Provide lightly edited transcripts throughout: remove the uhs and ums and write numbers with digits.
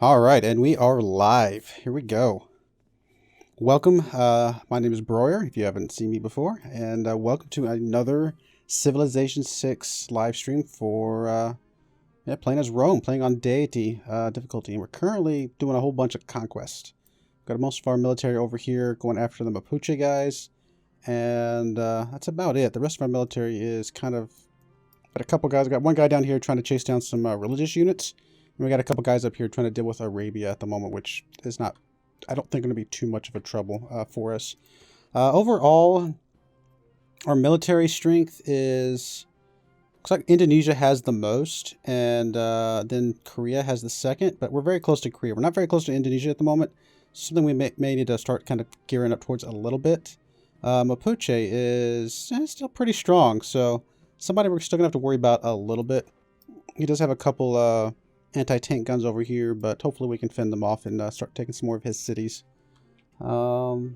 All right, and we are live. Here we go. Welcome. My name is Broyar, if you haven't seen me before, and welcome to another Civilization 6 live stream for playing as Rome, playing on Deity Difficulty. And we're currently doing a whole bunch of conquest. Got most of our military over here going after the Mapuche guys, and that's about it. The rest of our military is kind of... Got a couple guys. Got one guy down here trying to chase down some religious units. And we got a couple guys up here trying to deal with Arabia at the moment, which is not, I don't think, going to be too much of a trouble for us. Overall, our military strength is... Looks like Indonesia has the most, and then Korea has the second, but we're very close to Korea. We're not very close to Indonesia at the moment. Something we may need to start kind of gearing up towards a little bit. Mapuche is still pretty strong, so somebody we're still going to have to worry about a little bit. He does have a couple anti-tank guns over here, but hopefully we can fend them off and start taking some more of his cities. But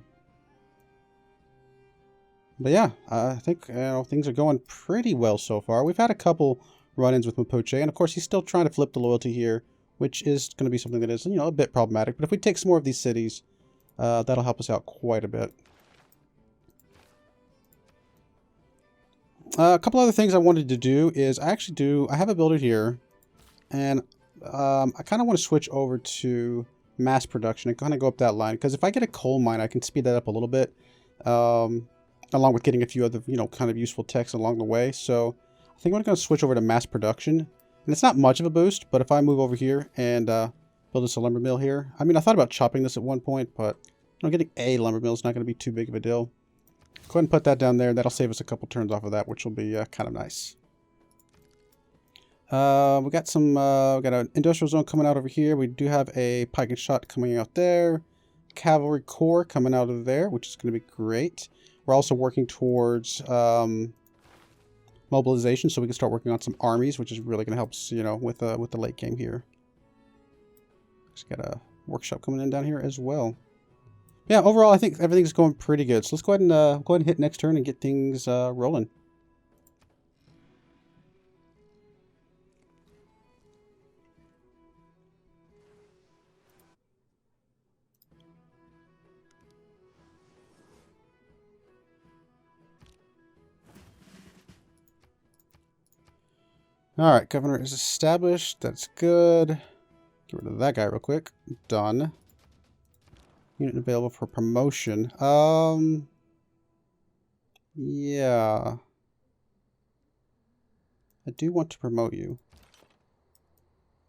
yeah, I think things are going pretty well so far. We've had a couple run-ins with Mapuche, and of course he's still trying to flip the loyalty here, which is going to be something that is, a bit problematic. But if we take some more of these cities, that'll help us out quite a bit. A couple other things I wanted to do is I have a builder here, and I kind of want to switch over to mass production and kind of go up that line, because if I get a coal mine, I can speed that up a little bit, along with getting a few other, kind of useful techs along the way. So I think I'm going to switch over to mass production, and it's not much of a boost, but if I move over here and build us a lumber mill here, I mean, I thought about chopping this at one point, but getting a lumber mill is not going to be too big of a deal. Go ahead and put that down there. That'll save us a couple turns off of that, which will be kind of nice. We got some, we got an industrial zone coming out over here. We do have a pike and shot coming out there. Cavalry corps coming out of there, which is going to be great. We're also working towards mobilization, so we can start working on some armies, which is really going to help us, with the late game here. Just got a workshop coming in down here as well. Yeah, overall, I think everything's going pretty good. So let's go ahead and hit next turn and get things rolling. Alright, governor is established. That's good. Get rid of that guy real quick. Done. Unit available for promotion. Yeah. I do want to promote you.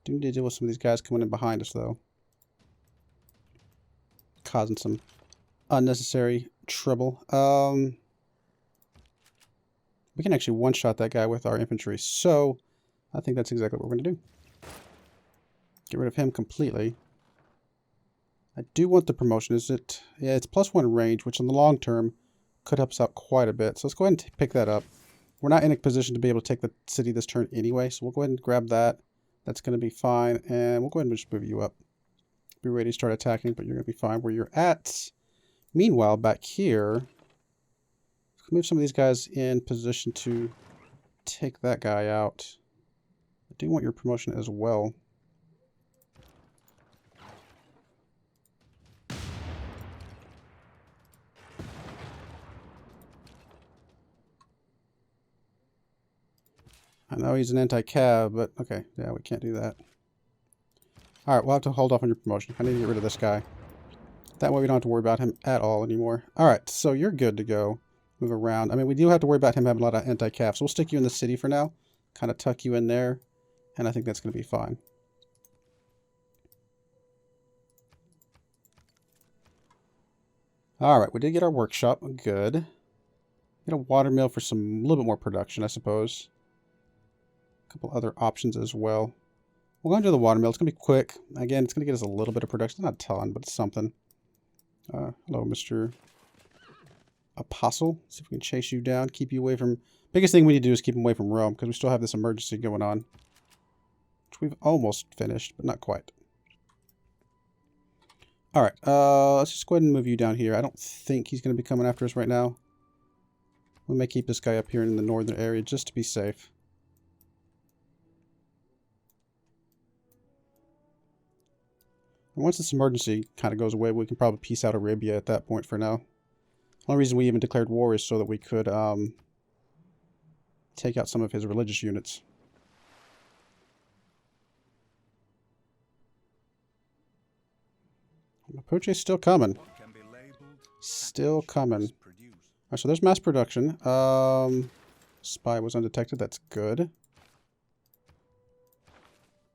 Do need to deal with some of these guys coming in behind us, though. Causing some unnecessary trouble. We can actually one-shot that guy with our infantry, so I think that's exactly what we're going to do. Get rid of him completely. I do want the promotion. Is it? Yeah, it's +1 range, which in the long term could help us out quite a bit. So let's go ahead and pick that up. We're not in a position to be able to take the city this turn anyway, so we'll go ahead and grab that. That's going to be fine, and we'll go ahead and just move you up. Be ready to start attacking, but you're going to be fine where you're at. Meanwhile, back here, move some of these guys in position to take that guy out. I do want your promotion as well. I know he's an anti-cav, but okay, yeah, we can't do that. Alright, we'll have to hold off on your promotion. I need to get rid of this guy. That way we don't have to worry about him at all anymore. Alright, so you're good to go. Move around. I mean, we do have to worry about him having a lot of anti-cav, so we'll stick you in the city for now. Kind of tuck you in there, and I think that's going to be fine. Alright, we did get our workshop. Good. Get a water mill for a little bit more production, I suppose. A couple other options as well. We'll go into the water mill. It's going to be quick. Again, it's going to get us a little bit of production. Not a ton, but it's something. Hello, Mr. Apostle. See if we can chase you down. Keep you away from... Biggest thing we need to do is keep him away from Rome, because we still have this emergency going on. Which we've almost finished, but not quite. Alright, let's just go ahead and move you down here. I don't think he's going to be coming after us right now. We may keep this guy up here in the northern area just to be safe. And once this emergency kind of goes away, we can probably peace out Arabia at that point for now. The only reason we even declared war is so that we could take out some of his religious units. Mapuche's still coming. Still coming. Alright, so there's mass production. Spy was undetected. That's good. Alright,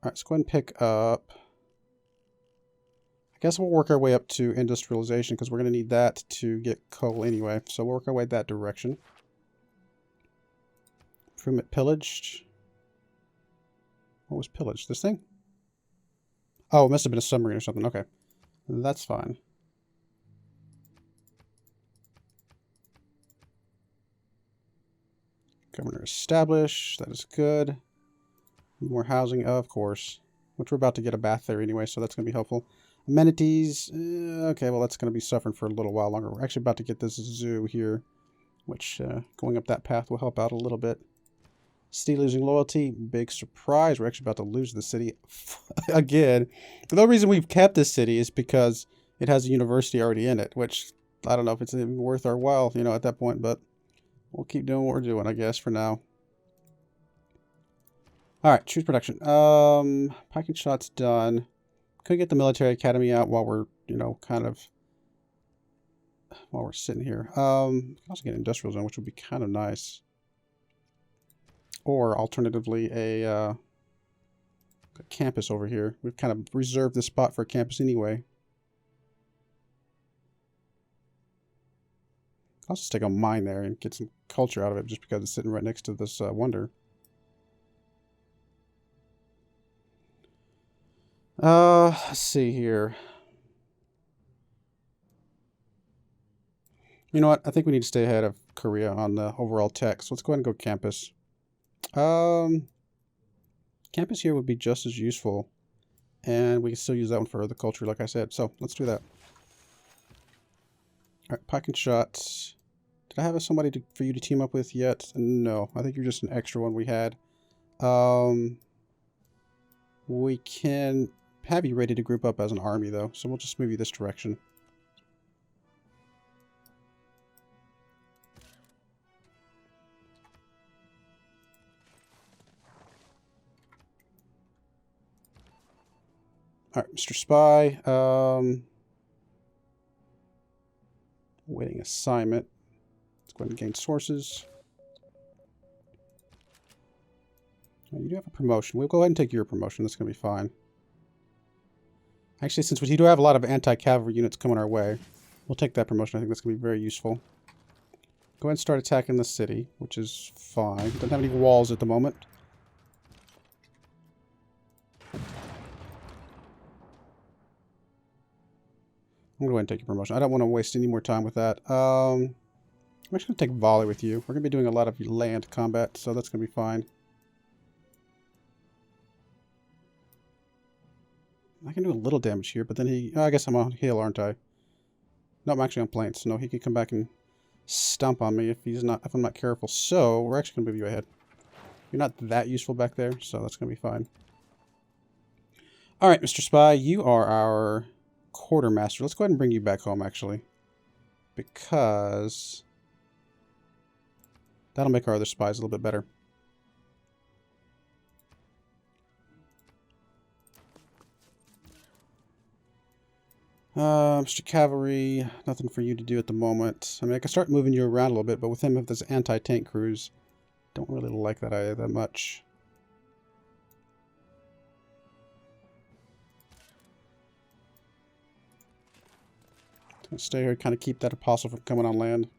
let's go ahead and pick up. I guess we'll work our way up to industrialization because we're going to need that to get coal anyway. So we'll work our way that direction. Improvement pillaged. What was pillaged? This thing? Oh, it must have been a submarine or something. Okay. That's fine. Governor established. That is good. More housing, of course. Which we're about to get a bath there anyway, so that's going to be helpful. Amenities. Okay, well, that's going to be suffering for a little while longer. We're actually about to get this zoo here, which going up that path will help out a little bit. City losing loyalty. Big surprise. We're actually about to lose the city again. The only reason we've kept this city is because it has a university already in it, which I don't know if it's even worth our while, you know, at that point, but we'll keep doing what we're doing, I guess, for now. Alright, choose production. Packing shots done. Could get the military academy out while we're, you know, kind of while we're sitting here. We can also get an industrial zone, which would be kind of nice. Or alternatively, a campus over here. We've kind of reserved this spot for a campus anyway. I'll just take a mine there and get some culture out of it just because it's sitting right next to this wonder. Let's see here. You know what? I think we need to stay ahead of Korea on the overall tech. So let's go ahead and go campus. Campus here would be just as useful. And we can still use that one for the culture, like I said. So let's do that. Alright, packing shots. Did I have somebody for you to team up with yet? No. I think you're just an extra one we had. We can have you ready to group up as an army, though. So we'll just move you this direction. Alright, Mr. Spy. Waiting assignment. Let's go ahead and gain sources. Oh, you do have a promotion. We'll go ahead and take your promotion. That's going to be fine. Actually, since we do have a lot of anti-cavalry units coming our way, we'll take that promotion. I think that's going to be very useful. Go ahead and start attacking the city, which is fine. Doesn't have any walls at the moment. I'm going to go ahead and take your promotion. I don't want to waste any more time with that. I'm actually going to take volley with you. We're going to be doing a lot of land combat, so that's going to be fine. I can do a little damage here, but then he... Oh, I guess I'm on heal, aren't I? No, I'm actually on planes. No, he can come back and stomp on me if I'm not careful. So, we're actually going to move you ahead. You're not that useful back there, so that's going to be fine. Alright, Mr. Spy, you are our quartermaster. Let's go ahead and bring you back home, actually. Because that'll make our other spies a little bit better. Mr. Cavalry, nothing for you to do at the moment. I mean, I can start moving you around a little bit, but with him, with this anti-tank cruise, don't really like that idea that much. Gonna stay here, kind of keep that apostle from coming on land.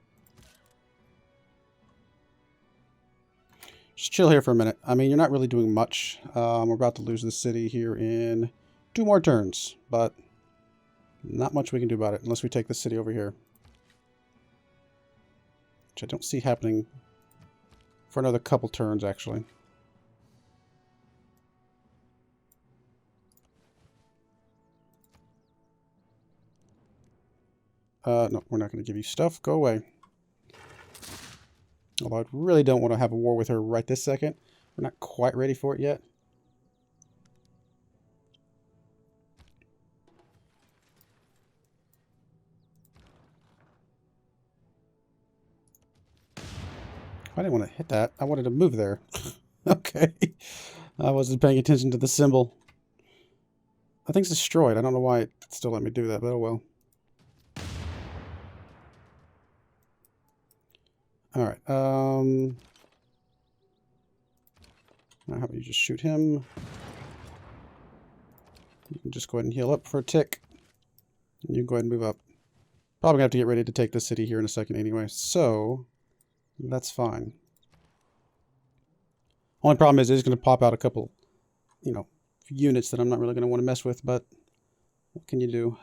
Just chill here for a minute. I mean, you're not really doing much. We're about to lose the city here in 2 more turns, but not much we can do about it unless we take the city over here. Which I don't see happening for another couple turns, actually. No, we're not going to give you stuff. Go away. Although I really don't want to have a war with her right this second. We're not quite ready for it yet. I didn't want to hit that. I wanted to move there. Okay. I wasn't paying attention to the symbol. That thing's destroyed. I don't know why it still let me do that, but oh well. Alright, how about you just shoot him? You can just go ahead and heal up for a tick. And you can go ahead and move up. Probably gonna have to get ready to take the city here in a second anyway, so that's fine. Only problem is it's gonna pop out a couple, you know, units that I'm not really gonna want to mess with, but what can you do?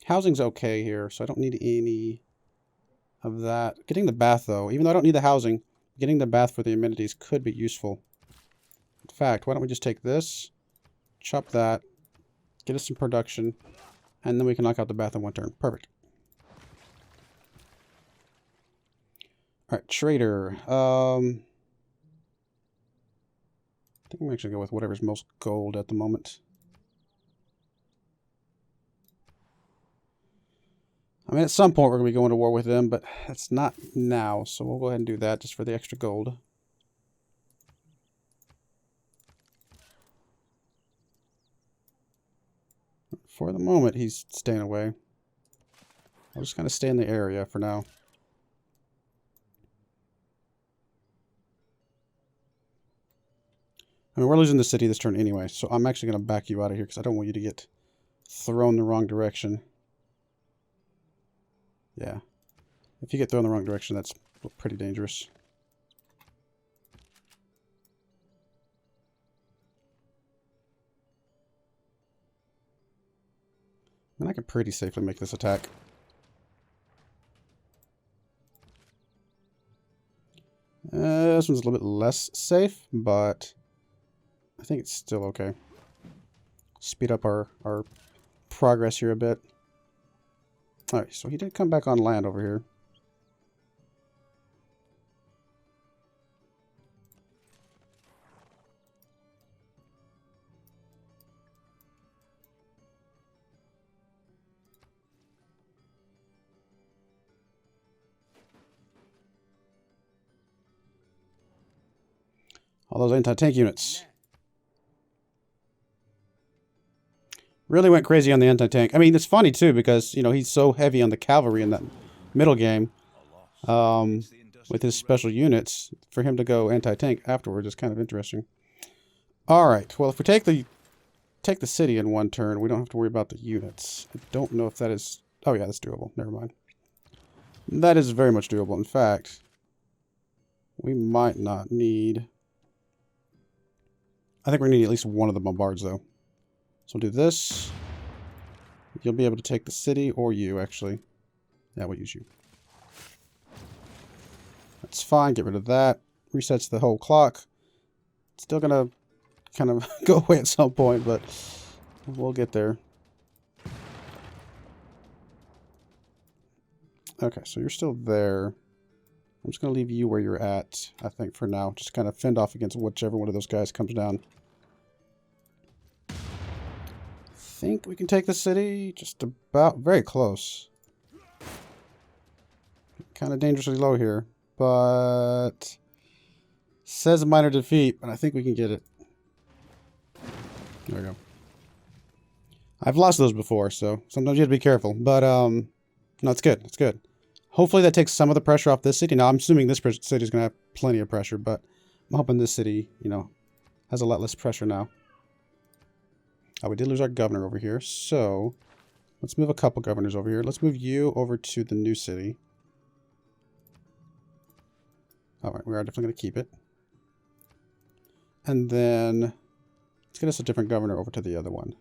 Housing's okay here, so I don't need any of that. Getting the bath though, even though I don't need the housing, getting the bath for the amenities could be useful. In fact, why don't we just take this, chop that, get us some production, and then we can knock out the bath in one turn. Perfect. Alright, trader. I think I'm actually going to go with whatever's most gold at the moment. I mean, at some point we're going to be going to war with them, but it's not now, so we'll go ahead and do that just for the extra gold. For the moment, he's staying away. I'll just kind of stay in the area for now. I mean, we're losing the city this turn anyway, so I'm actually going to back you out of here because I don't want you to get thrown the wrong direction. Yeah. If you get thrown the wrong direction, that's pretty dangerous. And I can pretty safely make this attack. This one's a little bit less safe, but I think it's still okay. Speed up our progress here a bit. Alright, so he did come back on land over here. All those anti-tank units. Really went crazy on the anti-tank. I mean, it's funny, too, because, you know, he's so heavy on the cavalry in that middle game. With his special units. For him to go anti-tank afterwards is kind of interesting. Alright, well, if we take the city in one turn, we don't have to worry about the units. I don't know if that is... Oh, yeah, that's doable. Never mind. That is very much doable. In fact, we might not need... I think we're going to need at least one of the bombards, though. So we'll do this. You'll be able to take the city, or you, actually. Yeah, we'll use you. That's fine. Get rid of that. Resets the whole clock. Still going to kind of go away at some point, but we'll get there. Okay, so you're still there. I'm just going to leave you where you're at, I think, for now. Just kind of fend off against whichever one of those guys comes down. I think we can take the city. Just about very close. Kind of dangerously low here. But says a minor defeat, but I think we can get it. There we go. I've lost those before, so sometimes you have to be careful. But, no, it's good. It's good. Hopefully that takes some of the pressure off this city. Now, I'm assuming this city is going to have plenty of pressure, but I'm hoping this city, you know, has a lot less pressure now. Oh, we did lose our governor over here, so let's move a couple governors over here. Let's move you over to the new city. Alright, we are definitely going to keep it. And then let's get us a different governor over to the other one.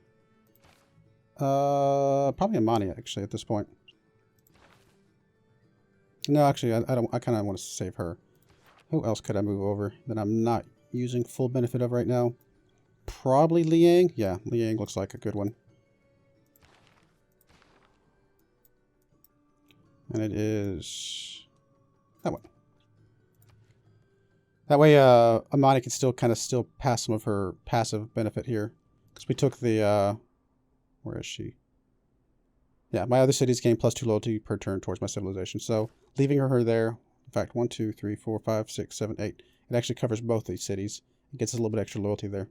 Probably Amani, actually, at this point. No, actually, I kind of want to save her. Who else could I move over that I'm not using full benefit of right now? Probably Liang. Yeah, Liang looks like a good one. And it is that one. That way, Amani can still pass some of her passive benefit here. Because we took the, where is she? Yeah, my other cities gain +2 loyalty per turn towards my civilization. So, leaving her there In fact, 1, 2, 3, 4, 5, 6, 7, 8. It actually covers both these cities. It gets us a little bit extra loyalty there.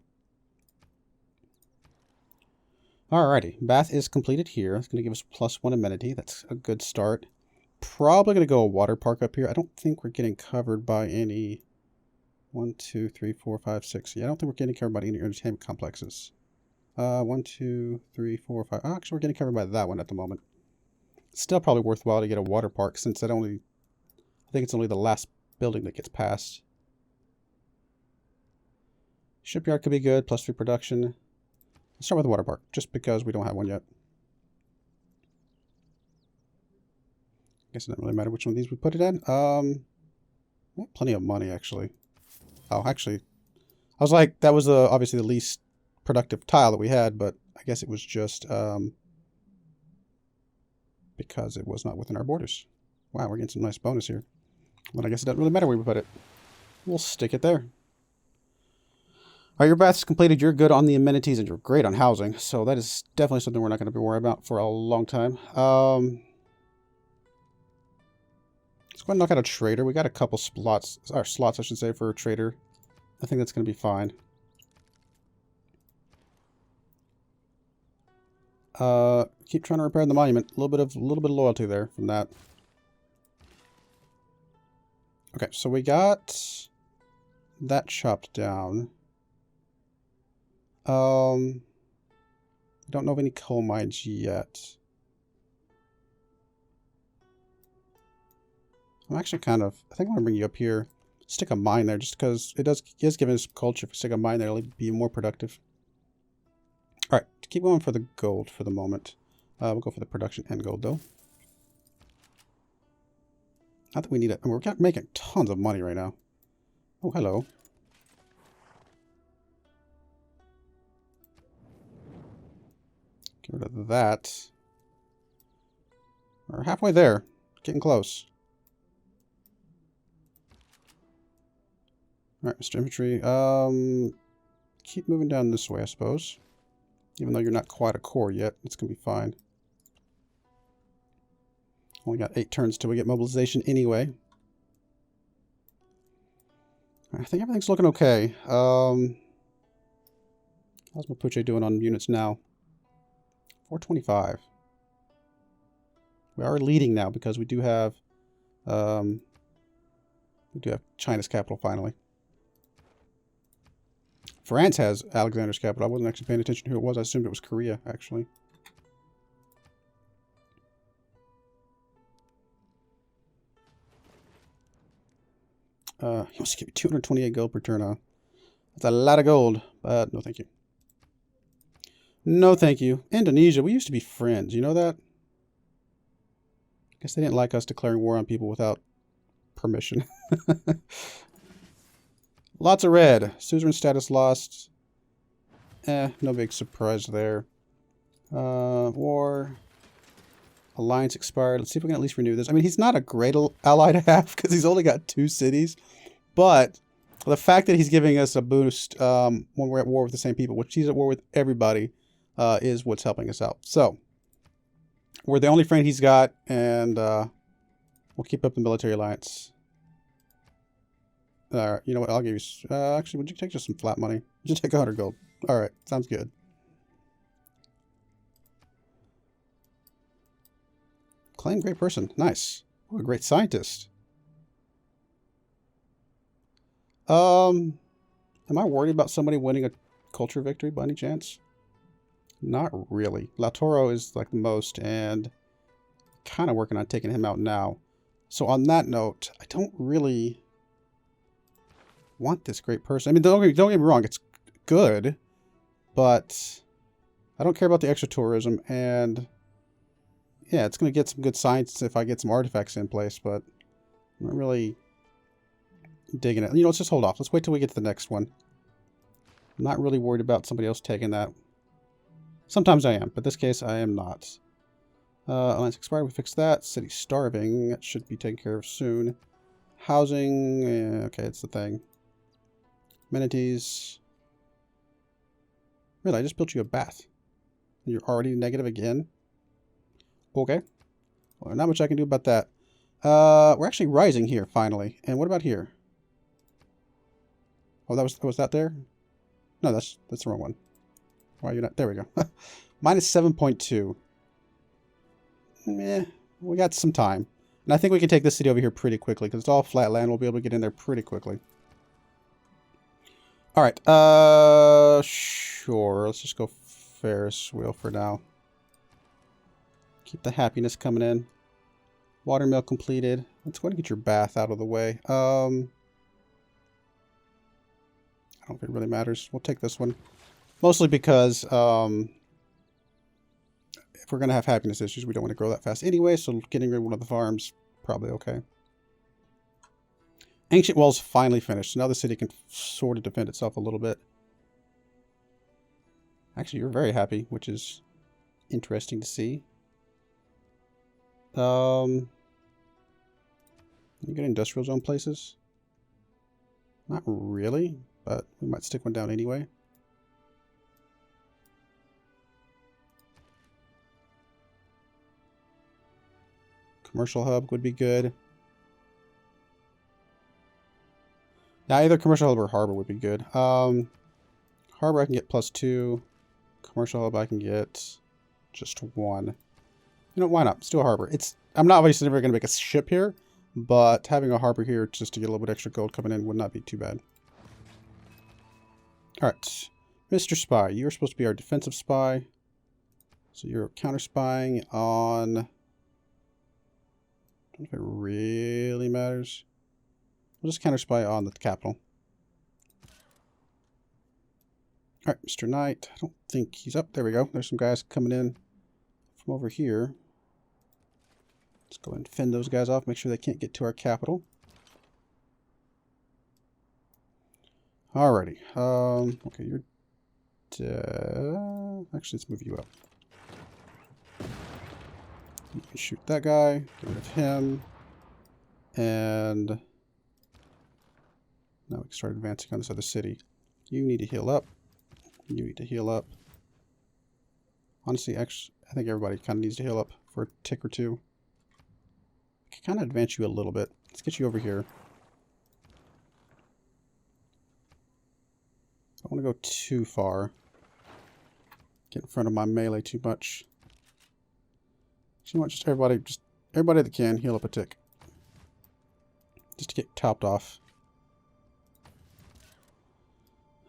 Alrighty, bath is completed here. It's going to give us +1 amenity. That's a good start. Probably going to go a water park up here. I don't think we're getting covered by any... 1, 2, 3, 4, 5, 6. Yeah, I don't think we're getting covered by any entertainment complexes. 1, 2, 3, 4, 5. Oh, actually, we're getting covered by that one at the moment. Still probably worthwhile to get a water park since that only... I think it's only the last building that gets passed. Shipyard could be good. +3 production. Let's start with the water park, just because we don't have one yet. Guess it doesn't really matter which one of these we put it in. We have plenty of money, actually. Oh, actually, I was like, that was obviously the least productive tile that we had, but I guess it was just because it was not within our borders. Wow, we're getting some nice bonus here. But I guess it doesn't really matter where we put it. We'll stick it there. All right, your bath's completed. You're good on the amenities, and you're great on housing. So that is definitely something we're not going to be worried about for a long time. Let's go ahead and knock out a trader. We got a couple slots, I should say, for a trader. I think that's going to be fine. Keep trying to repair the monument. A little bit of loyalty there from that. Okay, so we got that chopped down. I don't know of any coal mines yet. I'm actually I think I'm going to bring you up here. Stick a mine there just because it is giving us some culture. If we stick a mine there, it'll be more productive. Alright, keep going for the gold for the moment. We'll go for the production and gold though. Not that we need it. I mean, we're making tons of money right now. Oh, hello. Get rid of that. We're halfway there. Getting close. Alright, Mr. Infantry. Keep moving down this way, I suppose. Even though you're not quite a core yet, it's going to be fine. Only got 8 turns till we get mobilization anyway. I think everything's looking okay. How's Mapuche doing on units now? 425. We are leading now because we do have China's capital finally. France has Alexander's capital. I wasn't actually paying attention to who it was. I assumed it was Korea, actually. He wants to give me 228 gold per turn. That's a lot of gold, but no thank you. No thank you. Indonesia, we used to be friends. You know that? Guess they didn't like us declaring war on people without permission. Lots of red. Suzerain status lost. No big surprise there. War. Alliance expired. Let's see if we can at least renew this. I mean, he's not a great ally to have because he's only got 2 cities. But the fact that he's giving us a boost when we're at war with the same people, which he's at war with everybody, is what's helping us out. So, we're the only friend he's got, and we'll keep up the military alliance. You know what? I'll give you... actually, would you take just some flat money? Would you take 100 gold? Alright, sounds good. Claim great person. Nice. What a great scientist. Am I worried about somebody winning a culture victory by any chance? Not really. La Toro is like the most, and kind of working on taking him out now. So on that note, I don't really want this great person. I mean, don't get me wrong, it's good, but I don't care about the extra tourism, and yeah, it's going to get some good science if I get some artifacts in place, but I'm not really digging it. You know, let's just hold off. Let's wait till we get to the next one. I'm not really worried about somebody else taking that. Sometimes I am, but this case I am not. Alliance expired, we fixed that. City starving, that should be taken care of soon. Housing, okay, it's the thing. Amenities. Really, I just built you a bath. And you're already negative again? Okay. Well, not much I can do about that. We're actually rising here, finally. And what about here? Oh, was that there? No, that's the wrong one. Why are you not? There we go. Minus 7.2. Meh, we got some time. And I think we can take this city over here pretty quickly, because it's all flat land. We'll be able to get in there pretty quickly. Alright, sure. Let's just go Ferris wheel for now. Keep the happiness coming in. Watermill completed. Let's go ahead and get your bath out of the way. I don't know if it really matters. We'll take this one. Mostly because, if we're going to have happiness issues, we don't want to grow that fast anyway, so getting rid of one of the farms, probably okay. Ancient Walls finally finished, so now the city can sort of defend itself a little bit. Actually, you're very happy, which is interesting to see. You get industrial zone places? Not really, but we might stick one down anyway. Commercial hub would be good. Now, either commercial hub or harbor would be good. Harbor I can get +2. Commercial hub I can get just 1. You know, why not? Let's do a harbor. I'm not obviously never going to make a ship here, but having a harbor here just to get a little bit extra gold coming in would not be too bad. Alright. Mr. Spy, you're supposed to be our defensive spy. So you're counter spying on... I don't know if it really matters. We'll just counter spy on the capital. Alright, Mr. Knight. I don't think he's up. There we go. There's some guys coming in from over here. Let's go ahead and fend those guys off. Make sure they can't get to our capital. Alrighty. Okay, you're dead. Actually, let's move you up. You can shoot that guy. Get rid of him. And now we can start advancing on this other city. You need to heal up. You need to heal up. Honestly, actually, I think everybody kind of needs to heal up for a tick or two. I can kind of advance you a little bit. Let's get you over here. I don't want to go too far. Get in front of my melee too much. So you want just everybody that can heal up a tick. Just to get topped off.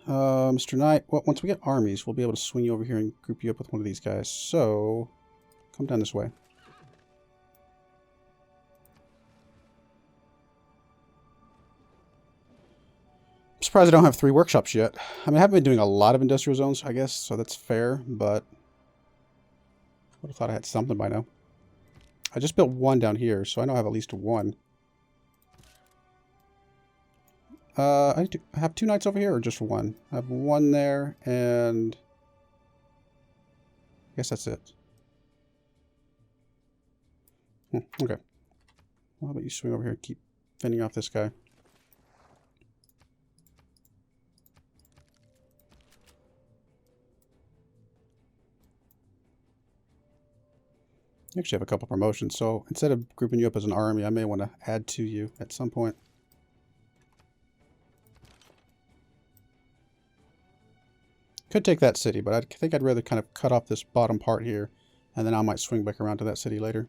Mr. Knight, well, once we get armies, we'll be able to swing you over here and group you up with one of these guys. So, come down this way. I'm surprised I don't have 3 workshops yet. I mean, I haven't been doing a lot of industrial zones, I guess, so that's fair, but I would have thought I had something by now. I just built 1 down here, so I know I have at least 1. I have 2 knights over here, or just 1? I have 1 there, and I guess that's it. Okay. Well, how about you swing over here and keep fending off this guy? You actually have a couple promotions, so instead of grouping you up as an army, I may want to add to you at some point. Could take that city, but I think I'd rather kind of cut off this bottom part here, and then I might swing back around to that city later.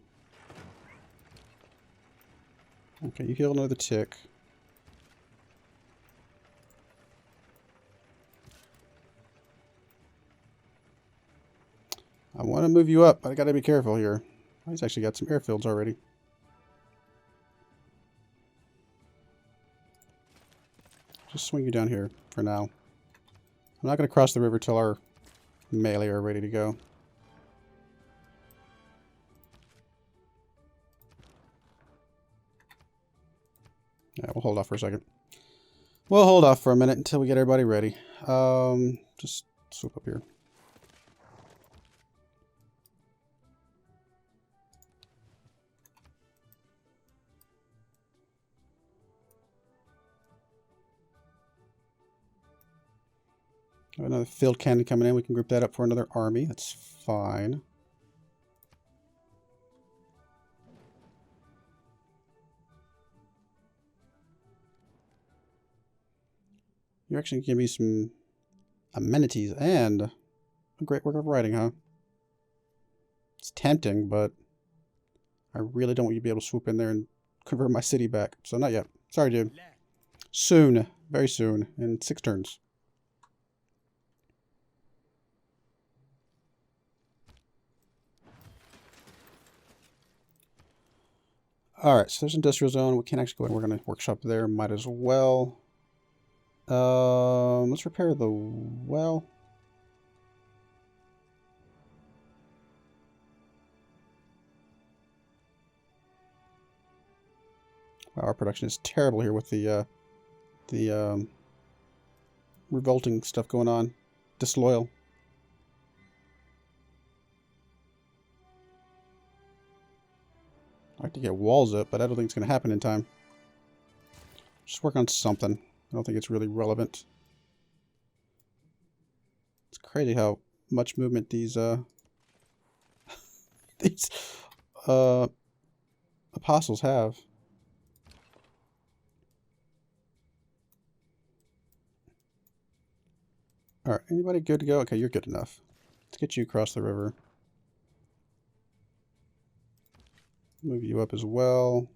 Okay, you heal another tick. I want to move you up, but I gotta be careful here. He's actually got some airfields already. Just swing you down here for now. I'm not going to cross the river till our melee are ready to go. Yeah, we'll hold off for a second. We'll hold off for a minute until we get everybody ready. Just swoop up here. Another field cannon coming in. We can group that up for another army. That's fine. You actually give me some amenities and a great work of writing, huh? It's tempting, but I really don't want you to be able to swoop in there and convert my city back. So not yet. Sorry, dude. Soon. Very soon. In 6 turns. Alright, so there's industrial zone. We can't actually go in. We're going to workshop there. Might as well. Let's repair the well. Wow, our production is terrible here with the revolting stuff going on. Disloyal. I'd like to get walls up, but I don't think it's going to happen in time. Just work on something. I don't think it's really relevant. It's crazy how much movement these these apostles have. Alright, anybody good to go? Okay, you're good enough. Let's get you across the river. Move you up as well.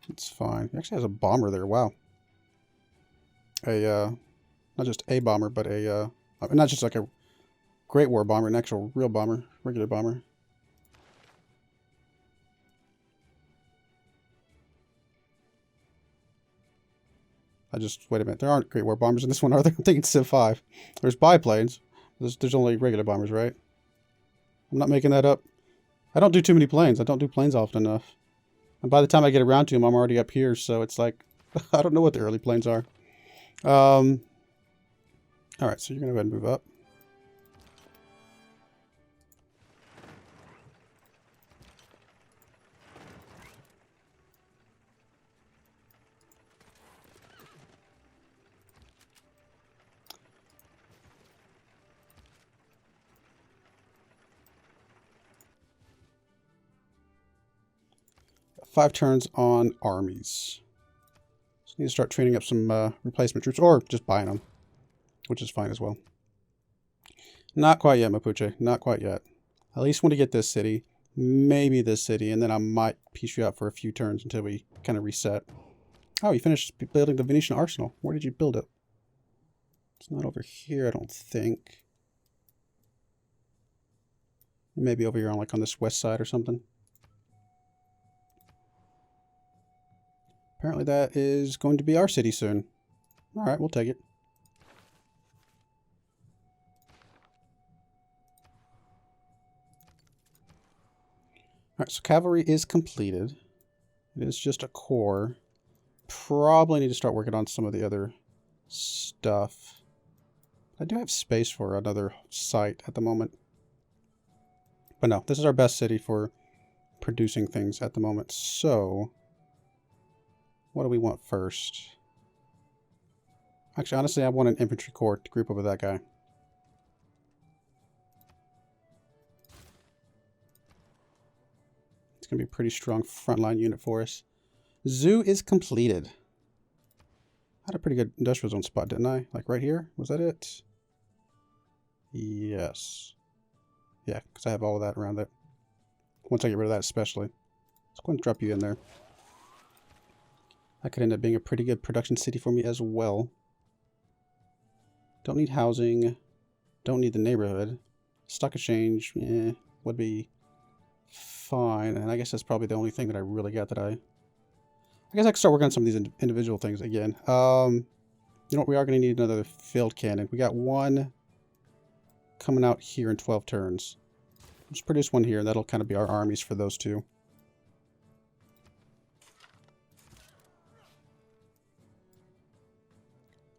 It's fine. He actually has a bomber there. Wow. Not just a bomber, but not just like a Great War bomber, an actual real bomber, regular bomber. Wait a minute, there aren't Great War bombers in this one, are there? I'm thinking Civ 5. There's biplanes. There's only regular bombers, right? I'm not making that up. I don't do too many planes. I don't do planes often enough. And by the time I get around to them, I'm already up here, so it's like, I don't know what the early planes are. Alright, so you're going to go ahead and move up. Got 5 turns on armies. So need to start training up some replacement troops, or just buying them, which is fine as well. Not quite yet, Mapuche. Not quite yet. At least want to get this city, maybe this city, and then I might piece you out for a few turns until we kind of reset. Oh, you finished building the Venetian arsenal. Where did you build it? It's not over here, I don't think. Maybe over here on like on this west side or something. Apparently that is going to be our city soon. Alright, we'll take it. Alright, so cavalry is completed. It is just a core. Probably need to start working on some of the other stuff. I do have space for another site at the moment. But no, this is our best city for producing things at the moment. So, what do we want first? Actually, honestly, I want an infantry corps to group up with that guy. It's going to be a pretty strong frontline unit for us. Zoo is completed. I had a pretty good industrial zone spot, didn't I? Like right here? Was that it? Yes. Yeah, because I have all of that around there. Once I get rid of that especially. Let's go and drop you in there. That could end up being a pretty good production city for me as well. Don't need housing. Don't need the neighborhood. Stock exchange, would be fine. And I guess that's probably the only thing that I really got that I guess I can start working on some of these individual things again. You know what? We are going to need another field cannon. We got one coming out here in 12 turns. Let's produce one here, and that'll kind of be our armies for those two.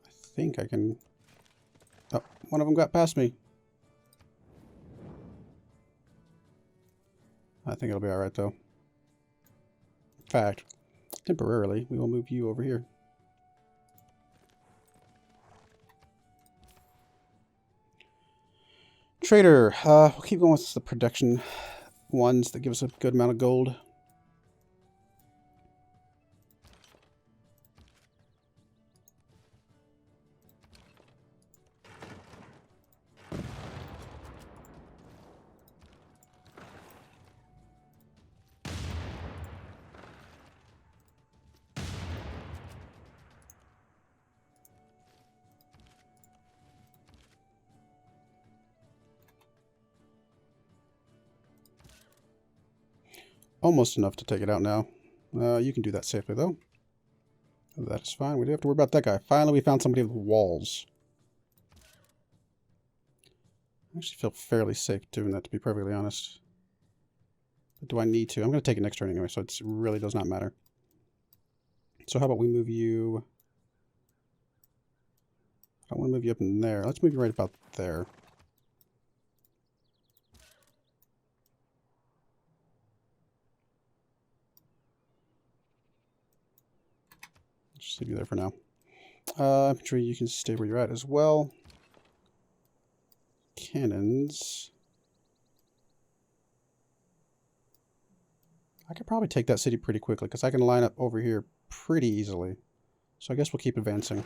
I think I can... Oh, one of them got past me. I think it'll be alright, though. In fact, temporarily, we will move you over here. Trader, we'll keep going with the production ones that give us a good amount of gold. Almost enough to take it out now. You can do that safely, though. That is fine. We don't have to worry about that guy. Finally, we found somebody with walls. I actually feel fairly safe doing that, to be perfectly honest. But do I need to? I'm going to take it next turn anyway, so it really does not matter. So how about we move you... I don't want to move you up in there. Let's move you right about there. Just leave you there for now. Infantry, you can stay where you're at as well. Cannons. I could probably take that city pretty quickly because I can line up over here pretty easily. So I guess we'll keep advancing. I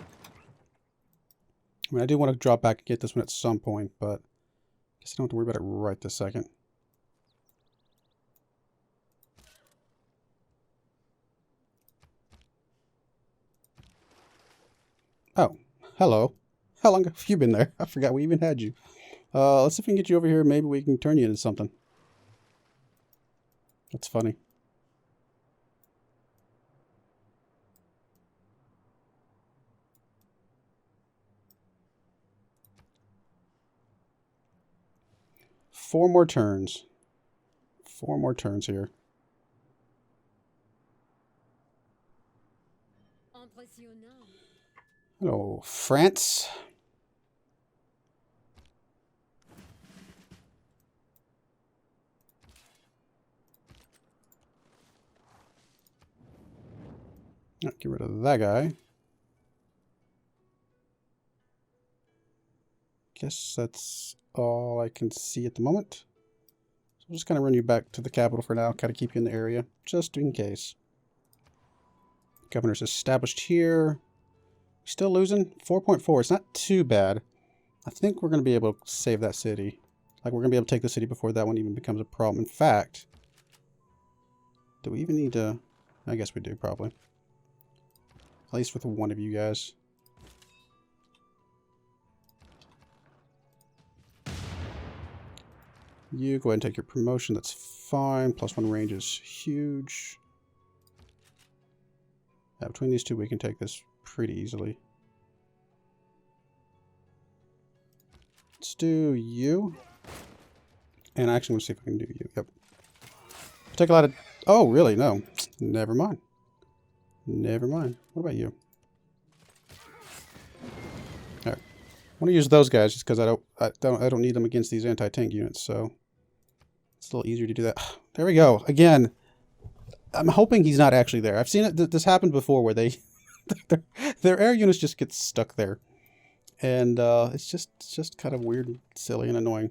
mean, I do want to drop back and get this one at some point, but I guess I don't have to worry about it right this second. Oh, hello. How long have you been there? I forgot we even had you. Let's see if we can get you over here. Maybe we can turn you into something. That's funny. Four more turns. Four more turns here. Hello, France. Get rid of that guy. Guess that's all I can see at the moment. So I'm just going to run you back to the capital for now. Kind of keep you in the area, just in case. Governor's established here. Still losing? 4.4. It's not too bad. I think we're going to be able to save that city. Like, we're going to be able to take the city before that one even becomes a problem. In fact, do we even need to... I guess we do, probably. At least with one of you guys. You go ahead and take your promotion. That's fine. +1 range is huge. Yeah, between these two, we can take this pretty easily. Let's do you. And I actually want to see if I can do you. Yep. Take a lot of... Oh, really? No. Never mind. Never mind. What about you? Alright. I want to use those guys just because I don't need them against these anti-tank units, so it's a little easier to do that. There we go. Again, I'm hoping he's not actually there. I've seen it. This happened before where they their air units just get stuck there, and it's just kind of weird, and silly, and annoying.